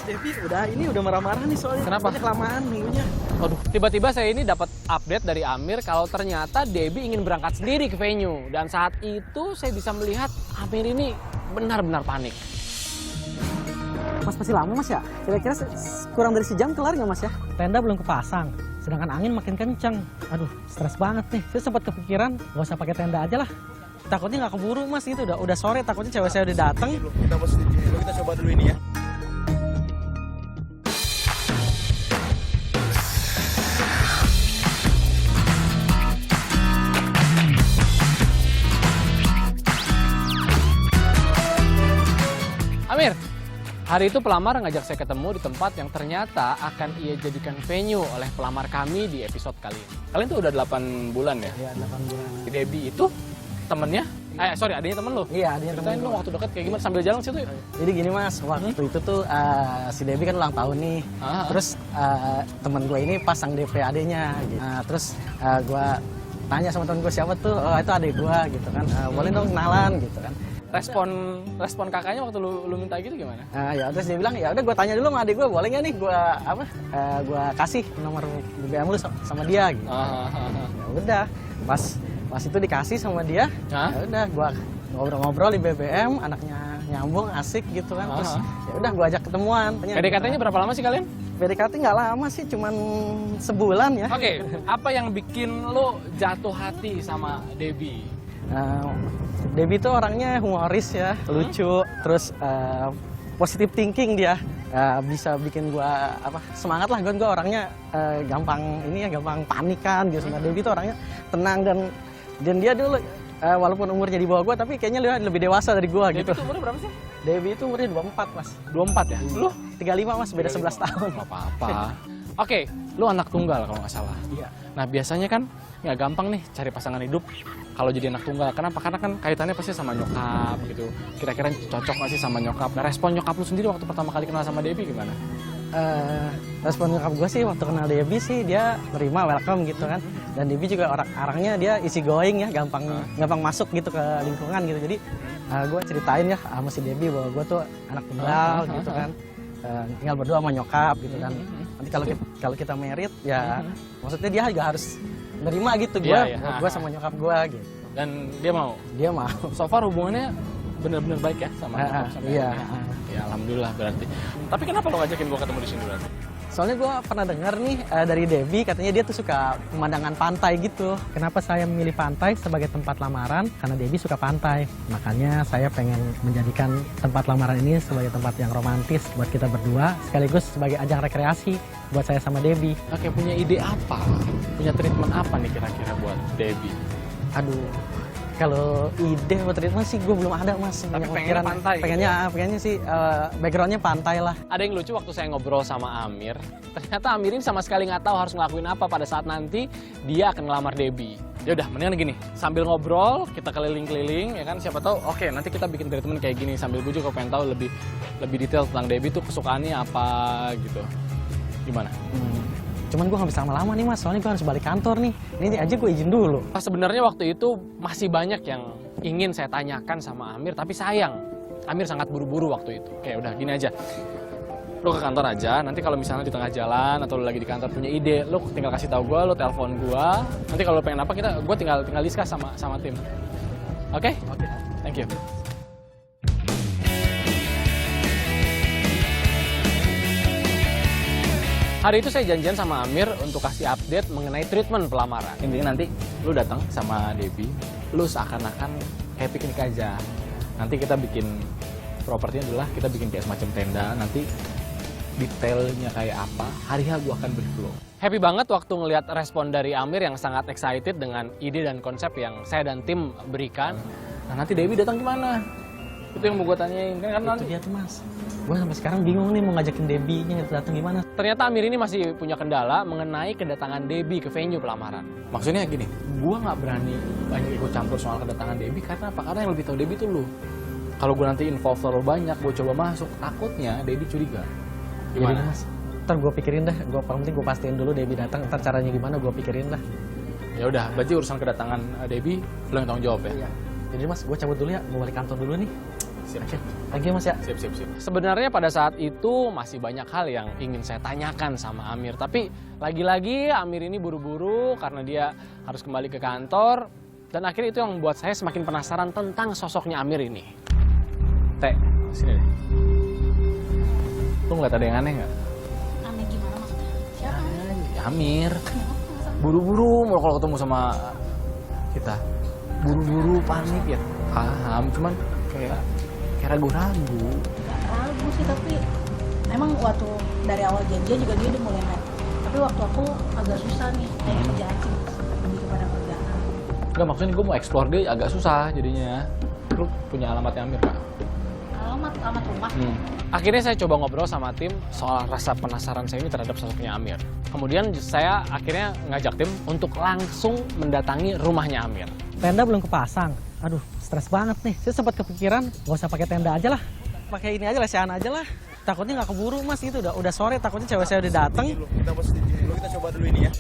Devi udah marah-marah nih soalnya. Kenapa? Kelamaan minggunya. Aduh, tiba-tiba saya ini dapat update dari Amir kalau ternyata Debbie ingin berangkat sendiri ke venue. Dan saat itu saya bisa melihat Amir ini benar-benar panik. Mas masih lama mas ya? Kira-kira kurang dari sejam kelar nggak mas ya? Tenda belum kepasang, sedangkan angin makin kencang. Aduh, stres banget nih. Saya sempat kepikiran, nggak usah pakai tenda aja lah. Takutnya nggak keburu mas, itu udah sore, takutnya cewek saya udah datang. Kita mesti dulu, kita coba dulu ini ya. Amir, hari itu pelamar ngajak saya ketemu di tempat yang ternyata akan ia jadikan venue oleh pelamar kami di episode kali ini. Kalian tuh udah 8 bulan ya? Iya, 8 bulan. Debbie itu temennya? Adanya temen lo? Iya, adanya temen. Ceritain dong waktu dekat kayak gimana sambil jalan situ ya? Jadi gini mas, waktu itu tuh si Debbie kan ulang tahun nih. Terus temen gue ini pasang DP adenya. Gitu. Terus gue tanya sama temen gue siapa tuh, oh itu adik gue gitu kan. Boleh dong kenalan gitu kan. Respon kakaknya waktu lu minta gitu gimana? Ya terus dia bilang ya udah gue tanya dulu sama adik gue, boleh nggak nih gue kasih nomor BBM lu sama dia gitu. Ya udah pas itu dikasih sama dia, ya udah gue ngobrol-ngobrol di BBM, anaknya nyambung asik gitu kan. Terus ya udah gue ajak ketemuan. PDKT-nya berapa lama sih kalian? PDKT nggak lama sih, cuman sebulan ya. Oke, apa yang bikin lo jatuh hati sama Debbie? Debbie tuh orangnya humoris ya, lucu, terus positive thinking dia. Bisa bikin gua semangat lah. Gua orangnya gampang panikan gitu. Nah, Debbie tuh orangnya tenang dan dia dulu walaupun umurnya di bawah gua tapi kayaknya dia lebih dewasa dari gua gitu. Debbie itu umurnya berapa sih? Debbie itu umurnya 24 mas. 24 ya? Lu? 35 mas, beda 11 tahun. Gak apa-apa. Oke, lu anak tunggal kalau nggak salah. Iya. Nah biasanya kan nggak gampang nih cari pasangan hidup kalau jadi anak tunggal. Kenapa? Karena kan kaitannya pasti sama nyokap gitu. Kira-kira cocok nggak sih sama nyokap? Nah, respon nyokap lu sendiri waktu pertama kali kenal sama Debbie gimana? Respon nyokap gue sih waktu kenal Debbie sih dia terima, welcome gitu kan. Dan Debbie juga orangnya dia easy going ya, gampang masuk gitu ke lingkungan gitu. Jadi gue ceritain ya sama si Debbie bahwa gue tuh anak tunggal gitu kan. Tinggal berdua sama nyokap gitu kan. Nanti kalau kita married ya maksudnya dia juga harus nerima gitu gue sama nyokap gue gitu. Dan dia mau? Dia mau. So far hubungannya benar-benar baik ya sama nyokap sama iya. Ya alhamdulillah berarti. Tapi kenapa lo ngajakin gue ketemu di sini berarti? Soalnya gue pernah dengar nih dari Debbie, katanya dia tuh suka pemandangan pantai gitu. Kenapa saya memilih pantai sebagai tempat lamaran? Karena Debbie suka pantai. Makanya saya pengen menjadikan tempat lamaran ini sebagai tempat yang romantis buat kita berdua, sekaligus sebagai ajang rekreasi buat saya sama Debbie. Oke, punya ide apa? Punya treatment apa nih kira-kira buat Debbie? Aduh, kalau ide buat treatment sih gue belum ada mas. Tapi pengennya pantai? Pengennya sih backgroundnya pantai lah. Ada yang lucu waktu saya ngobrol sama Amir, ternyata Amir ini sama sekali nggak tahu harus ngelakuin apa pada saat nanti dia akan ngelamar Debbie. Ya udah, mendingan gini, sambil ngobrol kita keliling-keliling ya kan, siapa tahu oke nanti kita bikin treatment kayak gini sambil gue juga pengen tahu lebih detail tentang Debbie tuh kesukaannya apa gitu. Gimana? Cuman gue nggak bisa lama-lama nih mas, soalnya gue harus balik kantor nih. Ini aja gue izin dulu. Sebenarnya waktu itu masih banyak yang ingin saya tanyakan sama Amir, tapi sayang Amir sangat buru-buru waktu itu. Oke udah gini aja, lo ke kantor aja, nanti kalau misalnya di tengah jalan atau lo lagi di kantor punya ide, lo tinggal kasih tahu gue, lo telepon gue. Nanti kalau lo pengen apa gue tinggal discuss sama tim. Oke? Oke. Thank you. Hari itu saya janjian sama Amir untuk kasih update mengenai treatment pelamaran. Intinya nanti lu datang sama Debbie, lu seakan-akan kayak piknik aja. Nanti kita bikin propertinya adalah kita bikin kayak semacam tenda, nanti detailnya kayak apa, hari H gua akan berflow. Happy banget waktu ngelihat respon dari Amir yang sangat excited dengan ide dan konsep yang saya dan tim berikan. Nah nanti Debbie datang gimana? Itu yang mau gue tanyain kan nanti. Itu dia tuh mas. Gue sampai sekarang bingung nih mau ngajakin Debbie-nya datang gimana. Ternyata Amir ini masih punya kendala mengenai kedatangan Debbie ke venue pelamaran. Maksudnya gini, gue nggak berani banyak ikut campur soal kedatangan Debbie karena apa? Karena yang lebih tahu Debbie tuh lu. Kalau gue nanti involve terlalu banyak, gue coba masuk, takutnya Debbie curiga. Gimana? Jadi, mas, ntar gue pikirin dah. Gue penting gue pastiin dulu Debbie datang. Ntar caranya gimana gue pikirin dah. Ya udah, berarti urusan kedatangan Debbie lo yang tanggung jawab ya. Iya. Jadi mas, gue cabut dulu ya. Mau balik kantor dulu nih. Sip. Lagi Mas ya. Sip. Sebenarnya pada saat itu masih banyak hal yang ingin saya tanyakan sama Amir. Tapi lagi-lagi Amir ini buru-buru karena dia harus kembali ke kantor. Dan akhirnya itu yang membuat saya semakin penasaran tentang sosoknya Amir ini. Teh, sini deh. Lu ngeliat ada yang aneh nggak? Aneh gimana maksudnya? Siapa? Amir. Buru-buru mau kalau ketemu sama kita. Buru-buru panik ya. Paham, cuman kayak ragu-ragu. Gak ragu sih, tapi emang waktu dari awal janjian juga dia udah mulai naik. Tapi waktu aku agak susah nih, kayak kerjaan sih, lebih kepada kerjaan. Enggak, maksudnya gue mau explore dia agak susah jadinya. Lu punya alamatnya Amir nggak? Alamat rumah. Akhirnya saya coba ngobrol sama tim soal rasa penasaran saya ini terhadap sosoknya Amir. Kemudian saya akhirnya ngajak tim untuk langsung mendatangi rumahnya Amir. Tenda belum kepasang. Aduh, stres banget nih. Saya sempat kepikiran, gak usah pakai tenda aja lah. Pakai ini aja, lesehan aja lah. Takutnya nggak keburu Mas gitu. Udah sore, takutnya cewek saya udah datang. Kita coba dulu ini ya.